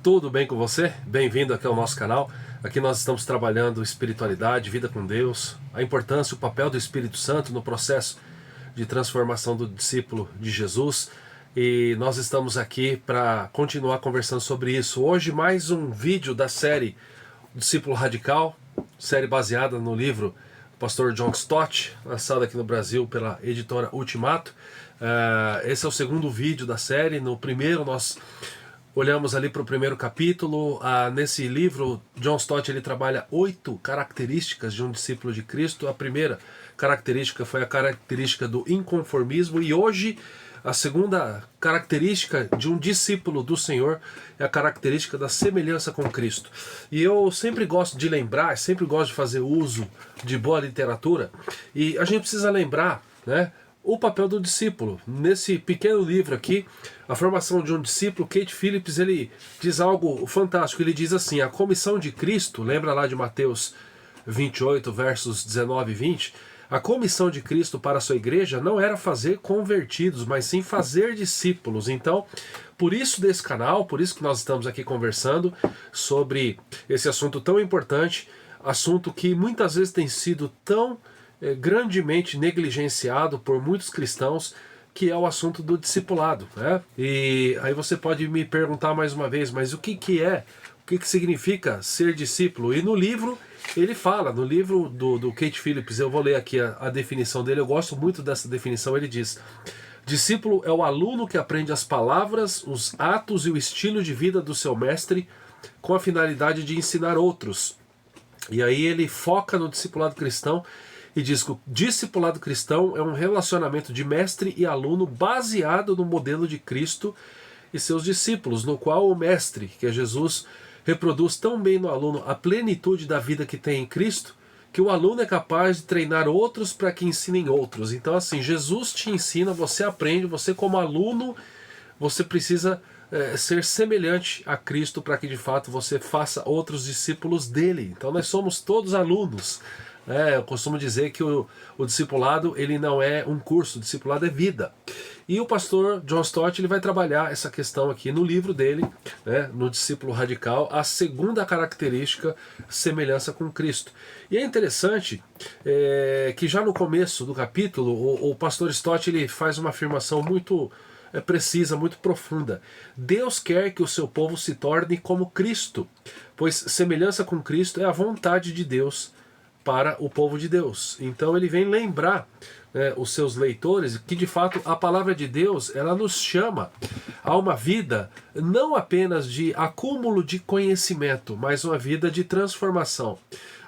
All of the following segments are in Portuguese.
Tudo bem com você? Bem-vindo aqui ao nosso canal. Aqui nós estamos trabalhando espiritualidade, vida com Deus, a importância e o papel do Espírito Santo no processo de transformação do discípulo de Jesus. E nós estamos aqui para continuar conversando sobre isso. Hoje mais um vídeo da série Discípulo Radical, série baseada no livro do pastor John Stott, lançado aqui no Brasil pela editora Ultimato. Esse é o segundo vídeo da série. No primeiro nós olhamos ali para o primeiro capítulo. Nesse livro, John Stott ele trabalha 8 características de um discípulo de Cristo. A primeira característica foi a característica do inconformismo, e hoje a segunda característica de um discípulo do Senhor é a característica da semelhança com Cristo. E eu sempre gosto de lembrar, sempre gosto de fazer uso de boa literatura, e a gente precisa lembrar, né, o papel do discípulo. Nesse pequeno livro aqui, A Formação de um Discípulo, Kate Phillips, ele diz algo fantástico. Ele diz assim: a comissão de Cristo, lembra lá de Mateus 28, versos 19 e 20, a comissão de Cristo para a sua igreja não era fazer convertidos, mas sim fazer discípulos. Então, por isso desse canal, por isso que nós estamos aqui conversando sobre esse assunto tão importante, assunto que muitas vezes tem sido tão grandemente negligenciado por muitos cristãos, que é o assunto do discipulado, né? E aí você pode me perguntar mais uma vez, mas o que significa ser discípulo? E no livro ele fala, no livro do Kate Phillips, eu vou ler aqui a definição dele, eu gosto muito dessa definição. Ele diz: discípulo é o aluno que aprende as palavras, os atos e o estilo de vida do seu mestre com a finalidade de ensinar outros. E aí ele foca no discipulado cristão e diz que o discipulado cristão é um relacionamento de mestre e aluno baseado no modelo de Cristo e seus discípulos, no qual o mestre, que é Jesus, reproduz tão bem no aluno a plenitude da vida que tem em Cristo, que o aluno é capaz de treinar outros para que ensinem outros. Então assim, Jesus te ensina, você aprende, você como aluno, você precisa ser semelhante a Cristo para que de fato você faça outros discípulos dele. Então nós somos todos alunos. Eu costumo dizer que o discipulado ele não é um curso, o discipulado é vida. E o pastor John Stott ele vai trabalhar essa questão aqui no livro dele, né, no Discípulo Radical, a segunda característica, semelhança com Cristo. E é interessante que já no começo do capítulo, o pastor Stott ele faz uma afirmação muito precisa, muito profunda. Deus quer que o seu povo se torne como Cristo, pois semelhança com Cristo é a vontade de Deus para o povo de Deus. Então ele vem lembrar os seus leitores que de fato a palavra de Deus ela nos chama a uma vida não apenas de acúmulo de conhecimento, mas uma vida de transformação.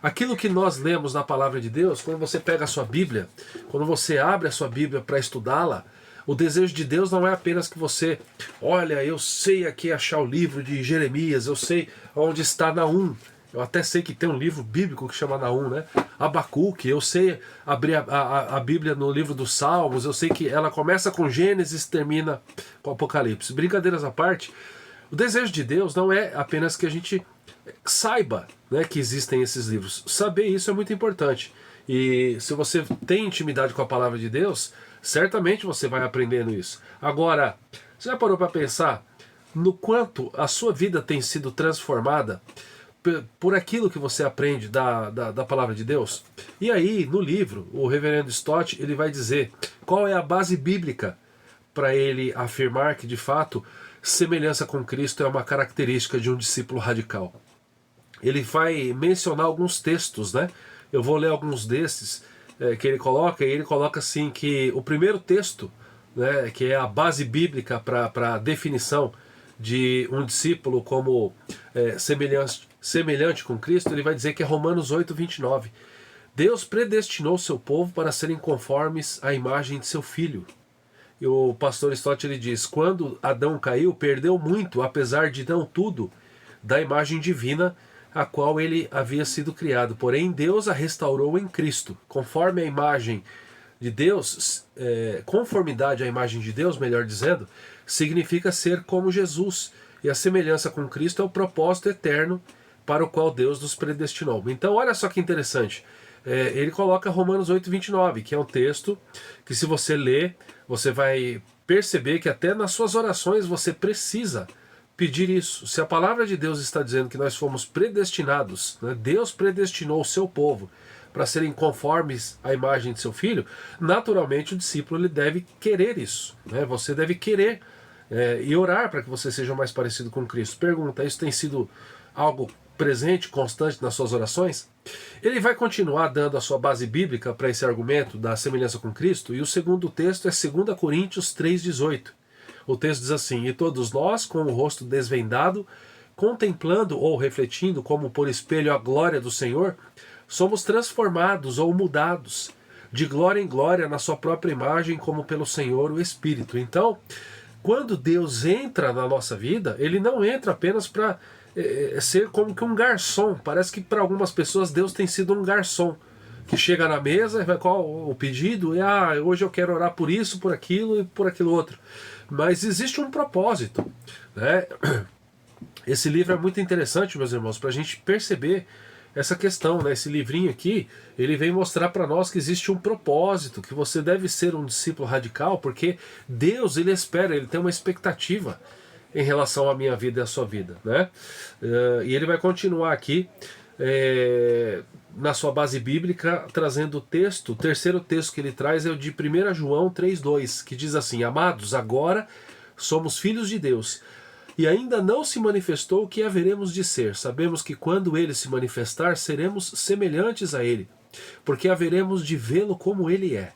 Aquilo que nós lemos na palavra de Deus, quando você pega a sua Bíblia, quando você abre a sua Bíblia para estudá-la, o desejo de Deus não é apenas que você, olha, eu sei aqui achar o livro de Jeremias, eu sei onde está Naum. Eu até sei que tem um livro bíblico que chama Naum, né? Abacuque, eu sei abrir a Bíblia no livro dos Salmos, eu sei que ela começa com Gênesis e termina com Apocalipse. Brincadeiras à parte, o desejo de Deus não é apenas que a gente saiba, né, que existem esses livros. Saber isso é muito importante. E se você tem intimidade com a palavra de Deus, certamente você vai aprendendo isso. Agora, você já parou para pensar no quanto a sua vida tem sido transformada por aquilo que você aprende da palavra de Deus? E aí, no livro, o reverendo Stott ele vai dizer qual é a base bíblica para ele afirmar que, de fato, semelhança com Cristo é uma característica de um discípulo radical. Ele vai mencionar alguns textos, né? Eu vou ler alguns desses que ele coloca, e ele coloca assim que o primeiro texto, né, que é a base bíblica para a definição de um discípulo como semelhante com Cristo, ele vai dizer que é Romanos 8, 29. Deus predestinou seu povo para serem conformes à imagem de seu filho. E o pastor Stott ele diz: quando Adão caiu, perdeu muito, apesar de não tudo, da imagem divina a qual ele havia sido criado. Porém, Deus a restaurou em Cristo, conforme a imagem de Deus, conformidade à imagem de Deus, melhor dizendo, significa ser como Jesus. E a semelhança com Cristo é o propósito eterno para o qual Deus nos predestinou. Então, olha só que interessante. Ele coloca Romanos 8, 29, que é um texto que, se você ler, você vai perceber que até nas suas orações você precisa pedir isso. Se a palavra de Deus está dizendo que nós fomos predestinados, né, Deus predestinou o seu povo para serem conformes à imagem de seu filho, naturalmente o discípulo ele deve querer isso, né? Você deve querer e orar para que você seja mais parecido com Cristo. Pergunta, isso tem sido algo presente, constante nas suas orações? Ele vai continuar dando a sua base bíblica para esse argumento da semelhança com Cristo, e o segundo texto é 2 Coríntios 3,18. O texto diz assim: e todos nós, com o rosto desvendado, contemplando ou refletindo como por espelho a glória do Senhor, somos transformados ou mudados de glória em glória na sua própria imagem, como pelo Senhor o Espírito. Então, quando Deus entra na nossa vida, ele não entra apenas para ser como que um garçom. Parece que para algumas pessoas Deus tem sido um garçom que chega na mesa e vai qual o pedido, e hoje eu quero orar por isso, por aquilo e por aquilo outro. Mas existe um propósito, né? Esse livro é muito interessante, meus irmãos, para a gente perceber essa questão, né? Esse livrinho aqui, ele vem mostrar para nós que existe um propósito, que você deve ser um discípulo radical, porque Deus, ele espera, ele tem uma expectativa em relação à minha vida e à sua vida, né? E ele vai continuar aqui na sua base bíblica, trazendo o texto. O terceiro texto que ele traz é o de 1 João 3,2, que diz assim: amados, agora somos filhos de Deus, e ainda não se manifestou o que haveremos de ser. Sabemos que quando ele se manifestar, seremos semelhantes a ele, porque haveremos de vê-lo como ele é.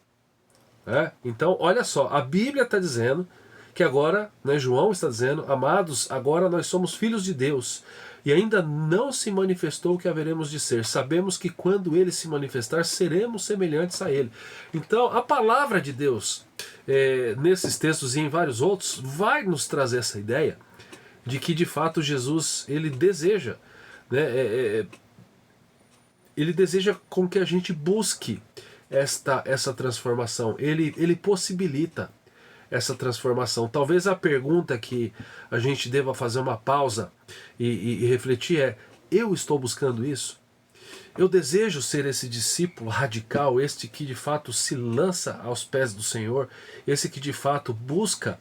Então, olha só, a Bíblia está dizendo que agora, né, João está dizendo, amados, agora nós somos filhos de Deus, e ainda não se manifestou o que haveremos de ser. Sabemos que quando ele se manifestar, seremos semelhantes a ele. Então, a palavra de Deus, nesses textos e em vários outros, vai nos trazer essa ideia de que de fato Jesus, ele deseja, né, ele deseja com que a gente busque essa transformação. Ele possibilita essa transformação. Talvez a pergunta que a gente deva fazer uma pausa e refletir é: eu estou buscando isso? Eu desejo ser esse discípulo radical, este que de fato se lança aos pés do Senhor, esse que de fato busca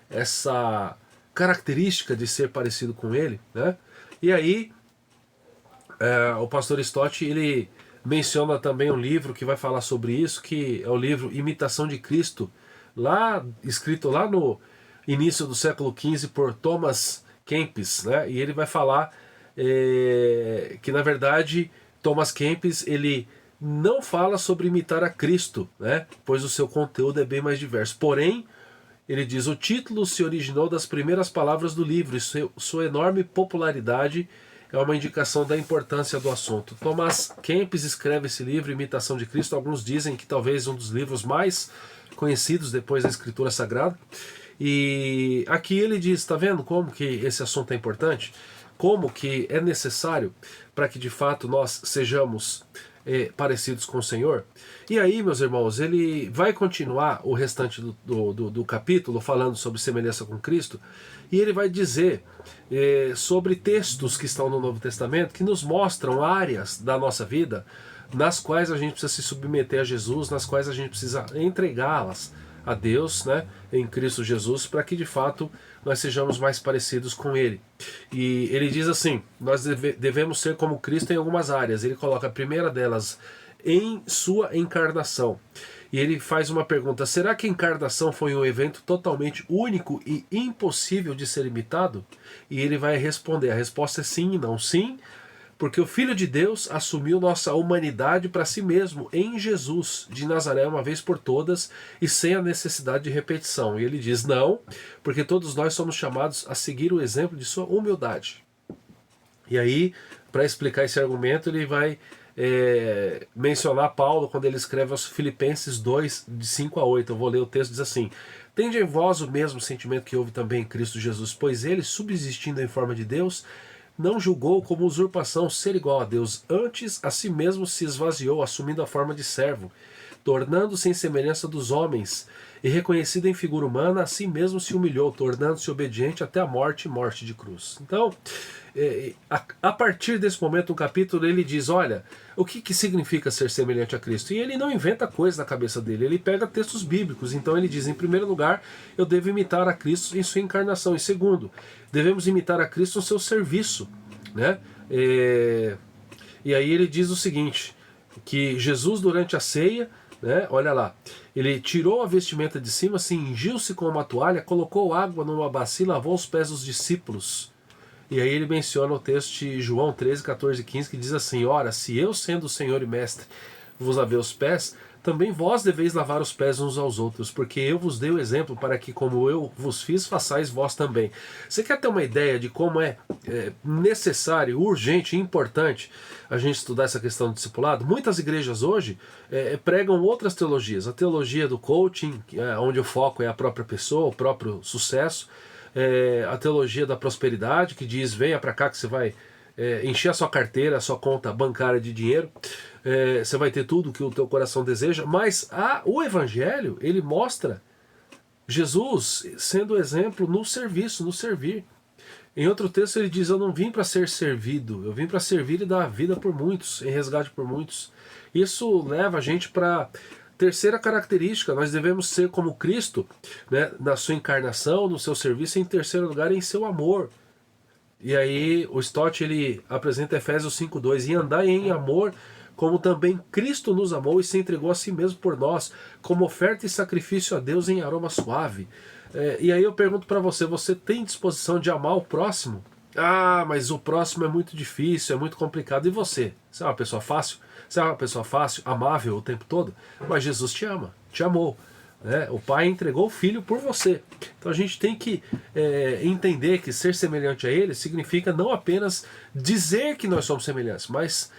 essa característica de ser parecido com Ele, né? E aí o pastor Stott, ele menciona também um livro que vai falar sobre isso, que é o livro Imitação de Cristo, escrito lá no início do século XV por Thomas Kempis, né? E ele vai falar que na verdade Thomas Kempis, ele não fala sobre imitar a Cristo, né? Pois o seu conteúdo é bem mais diverso. Porém, ele diz: o título se originou das primeiras palavras do livro, e sua enorme popularidade é uma indicação da importância do assunto. Thomas Kempis escreve esse livro, Imitação de Cristo. Alguns dizem que talvez um dos livros mais conhecidos depois da Escritura Sagrada. E aqui ele diz, está vendo como que esse assunto é importante? Como que é necessário para que de fato nós sejamos parecidos com o Senhor? E aí, meus irmãos, ele vai continuar o restante do capítulo falando sobre semelhança com Cristo, e ele vai dizer sobre textos que estão no Novo Testamento que nos mostram áreas da nossa vida nas quais a gente precisa se submeter a Jesus, nas quais a gente precisa entregá-las a Deus, né, em Cristo Jesus, para que de fato nós sejamos mais parecidos com Ele. E ele diz assim: nós devemos ser como Cristo em algumas áreas. Ele coloca a primeira delas em sua encarnação. E ele faz uma pergunta: será que a encarnação foi um evento totalmente único e impossível de ser imitado? E ele vai responder, a resposta é sim e não. Sim, porque o Filho de Deus assumiu nossa humanidade para si mesmo em Jesus de Nazaré uma vez por todas e sem a necessidade de repetição. E ele diz não, porque todos nós somos chamados a seguir o exemplo de sua humildade. E aí, para explicar esse argumento, ele vai mencionar Paulo quando ele escreve aos Filipenses 2, de 5 a 8. Eu vou ler o texto, diz assim: tende em vós o mesmo sentimento que houve também em Cristo Jesus, pois ele, subsistindo em forma de Deus, não julgou como usurpação ser igual a Deus, antes a si mesmo se esvaziou, assumindo a forma de servo, tornando-se em semelhança dos homens, e reconhecido em figura humana, assim mesmo se humilhou, tornando-se obediente até a morte e morte de cruz. Então, a partir desse momento no capítulo, ele diz, olha, o que significa ser semelhante a Cristo? E ele não inventa coisa na cabeça dele, ele pega textos bíblicos. Então ele diz, em primeiro lugar, eu devo imitar a Cristo em sua encarnação. Em segundo, devemos imitar a Cristo no seu serviço, né? E aí ele diz o seguinte, que Jesus durante a ceia, né, olha lá, ele tirou a vestimenta de cima, cingiu-se com uma toalha, colocou água numa bacia e lavou os pés dos discípulos. E aí ele menciona o texto de João 13, 14 e 15, que diz assim, ora, se eu, sendo o Senhor e Mestre, vos lavei os pés, também vós deveis lavar os pés uns aos outros, porque eu vos dei o exemplo para que, como eu vos fiz, façais vós também. Você quer ter uma ideia de como é necessário, urgente e importante a gente estudar essa questão do discipulado? Muitas igrejas hoje pregam outras teologias. A teologia do coaching, onde o foco é a própria pessoa, o próprio sucesso. A teologia da prosperidade, que diz, venha para cá que você vai encher a sua carteira, a sua conta bancária de dinheiro, você vai ter tudo que o teu coração deseja, mas o Evangelho, ele mostra Jesus sendo exemplo no serviço, no servir. Em outro texto ele diz, eu não vim para ser servido, eu vim para servir e dar a vida por muitos, em resgate por muitos. Isso leva a gente para terceira característica, nós devemos ser como Cristo, né, na sua encarnação, no seu serviço, em terceiro lugar, em seu amor. E aí o Stott ele apresenta Efésios 5:2, e andai em amor, como também Cristo nos amou e se entregou a si mesmo por nós, como oferta e sacrifício a Deus em aroma suave. E aí eu pergunto para você, você tem disposição de amar o próximo? Ah, mas o próximo é muito difícil, é muito complicado. E você? Você é uma pessoa fácil? Você é uma pessoa fácil, amável o tempo todo? Mas Jesus te ama, te amou. Né? O Pai entregou o Filho por você. Então a gente tem que entender que ser semelhante a Ele significa não apenas dizer que nós somos semelhantes, mas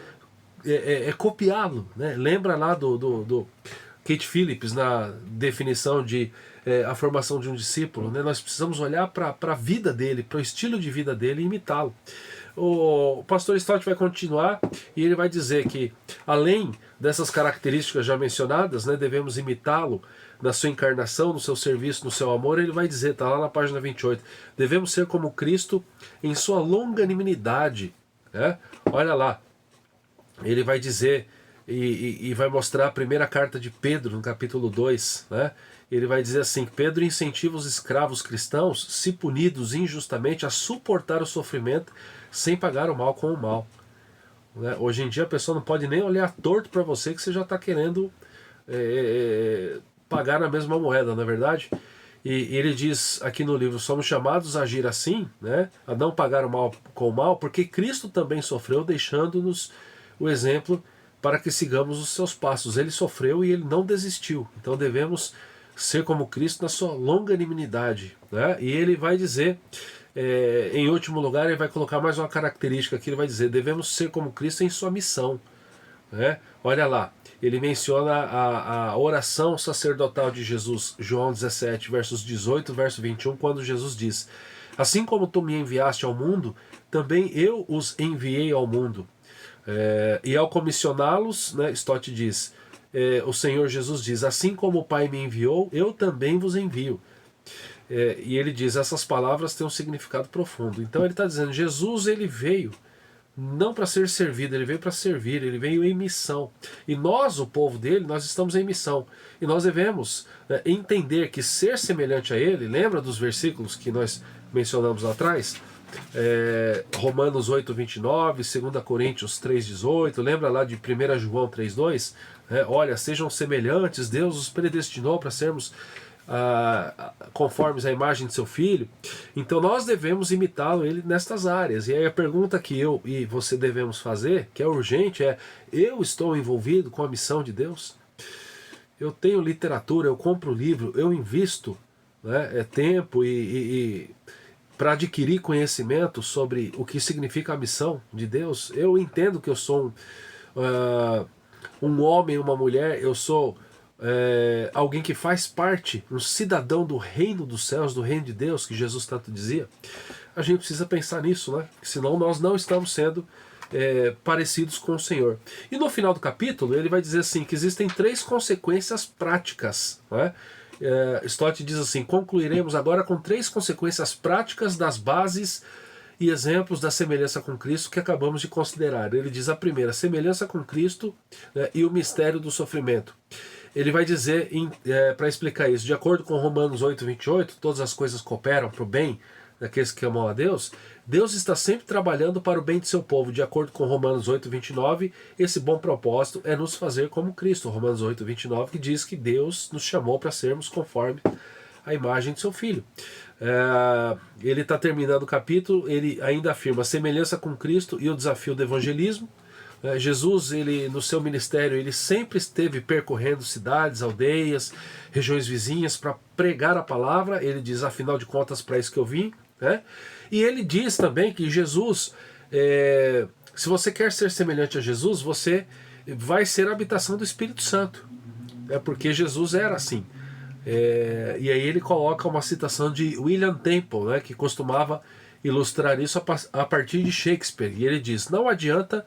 copiá-lo. Né? Lembra lá do Kate Phillips na definição de a formação de um discípulo, né? Nós precisamos olhar para a vida dele, para o estilo de vida dele e imitá-lo. O pastor Stott vai continuar e ele vai dizer que, além dessas características já mencionadas, né, devemos imitá-lo na sua encarnação, no seu serviço, no seu amor. Ele vai dizer, está lá na página 28, devemos ser como Cristo em sua longanimidade. Né? Olha lá, ele vai dizer e vai mostrar a primeira carta de Pedro, no capítulo 2, né? Ele vai dizer assim, Pedro incentiva os escravos cristãos, se punidos injustamente, a suportar o sofrimento sem pagar o mal com o mal. Né? Hoje em dia a pessoa não pode nem olhar torto para você que você já está querendo pagar na mesma moeda, não é verdade? E ele diz aqui no livro, somos chamados a agir assim, né? A não pagar o mal com o mal, porque Cristo também sofreu, deixando-nos o exemplo para que sigamos os seus passos. Ele sofreu e ele não desistiu. Então devemos ser como Cristo na sua longanimidade. Né? E ele vai dizer, em último lugar, ele vai colocar mais uma característica que ele vai dizer, devemos ser como Cristo em sua missão. Né? Olha lá, ele menciona a oração sacerdotal de Jesus, João 17, versos 18, verso 21, quando Jesus diz, assim como tu me enviaste ao mundo, também eu os enviei ao mundo. E ao comissioná-los, né, Stott diz, o Senhor Jesus diz, assim como o Pai me enviou, eu também vos envio. E ele diz, essas palavras têm um significado profundo. Então ele está dizendo, Jesus ele veio não para ser servido, ele veio para servir, ele veio em missão. E nós, o povo dele, nós estamos em missão. E nós devemos entender que ser semelhante a ele, lembra dos versículos que nós mencionamos lá atrás? Romanos 8, 29, 2 Coríntios 3, 18, lembra lá de 1 João 3, 2? Olha, sejam semelhantes, Deus os predestinou para sermos conformes à imagem de seu Filho. Então nós devemos imitá-lo ele nestas áreas. E aí a pergunta que eu e você devemos fazer, que é urgente, eu estou envolvido com a missão de Deus? Eu tenho literatura, eu compro livro, eu invisto, né, tempo para adquirir conhecimento sobre o que significa a missão de Deus. Eu entendo que eu sou um homem, uma mulher, eu sou alguém que faz parte, um cidadão do reino dos céus, do reino de Deus, que Jesus tanto dizia. A gente precisa pensar nisso, né? Senão nós não estamos sendo parecidos com o Senhor. E no final do capítulo ele vai dizer assim, que existem 3 consequências práticas, né? Stott diz assim: concluiremos agora com 3 consequências práticas das bases e exemplos da semelhança com Cristo que acabamos de considerar. Ele diz: a primeira, semelhança com Cristo, né, e o mistério do sofrimento. Ele vai dizer, para explicar isso, de acordo com Romanos 8:28, todas as coisas cooperam para o bem daqueles que amam a Deus. Deus está sempre trabalhando para o bem de seu povo. De acordo com Romanos 8:29, esse bom propósito é nos fazer como Cristo. Romanos 8:29, que diz que Deus nos chamou para sermos conforme a imagem de seu Filho. Ele está terminando o capítulo, ele ainda afirma a semelhança com Cristo e o desafio do evangelismo. Jesus, ele, no seu ministério, ele sempre esteve percorrendo cidades, aldeias, regiões vizinhas para pregar a palavra. Ele diz, afinal de contas, para isso que eu vim. Né? E ele diz também que Jesus, se você quer ser semelhante a Jesus, você vai ser a habitação do Espírito Santo. Porque Jesus era assim. E aí ele coloca uma citação de William Temple, né, que costumava ilustrar isso a partir de Shakespeare. E ele diz, não adianta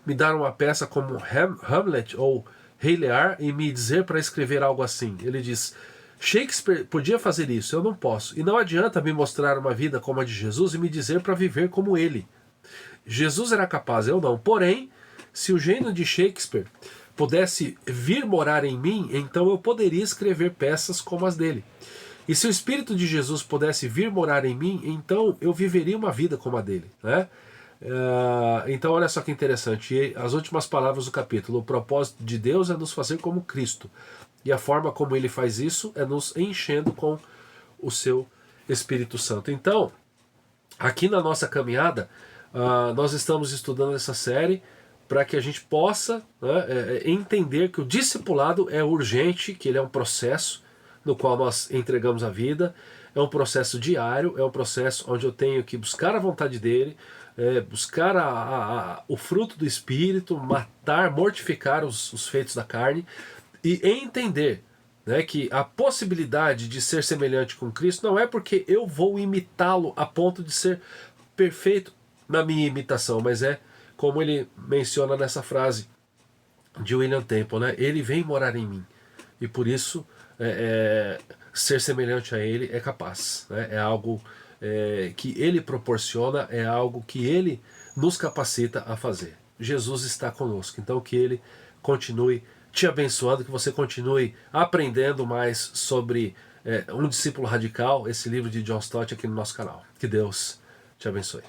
me dar uma peça como Hamlet ou Rei Lear e me dizer para escrever algo assim. Ele diz, Shakespeare podia fazer isso, eu não posso. E não adianta me mostrar uma vida como a de Jesus e me dizer para viver como ele. Jesus era capaz, eu não. Porém, se o gênio de Shakespeare pudesse vir morar em mim, então eu poderia escrever peças como as dele. E se o Espírito de Jesus pudesse vir morar em mim, então eu viveria uma vida como a dele. Né? Então olha só que interessante, e as últimas palavras do capítulo: o propósito de Deus é nos fazer como Cristo, e a forma como ele faz isso é nos enchendo com o seu Espírito Santo. Então, aqui na nossa caminhada, nós estamos estudando essa série para que a gente possa, né, entender que o discipulado é urgente, que ele é um processo no qual nós entregamos a vida, é um processo diário, é um processo onde eu tenho que buscar a vontade dele, buscar o fruto do Espírito, matar, mortificar os feitos da carne e entender, né, que a possibilidade de ser semelhante com Cristo não é porque eu vou imitá-lo a ponto de ser perfeito na minha imitação, mas é como ele menciona nessa frase de William Temple, né? Ele vem morar em mim e por isso ser semelhante a ele é capaz, né? É algo que ele proporciona, é algo que ele nos capacita a fazer. Jesus está conosco, então que ele continue te abençoando, que você continue aprendendo mais sobre Um Discípulo Radical, esse livro de John Stott aqui no nosso canal. Que Deus te abençoe.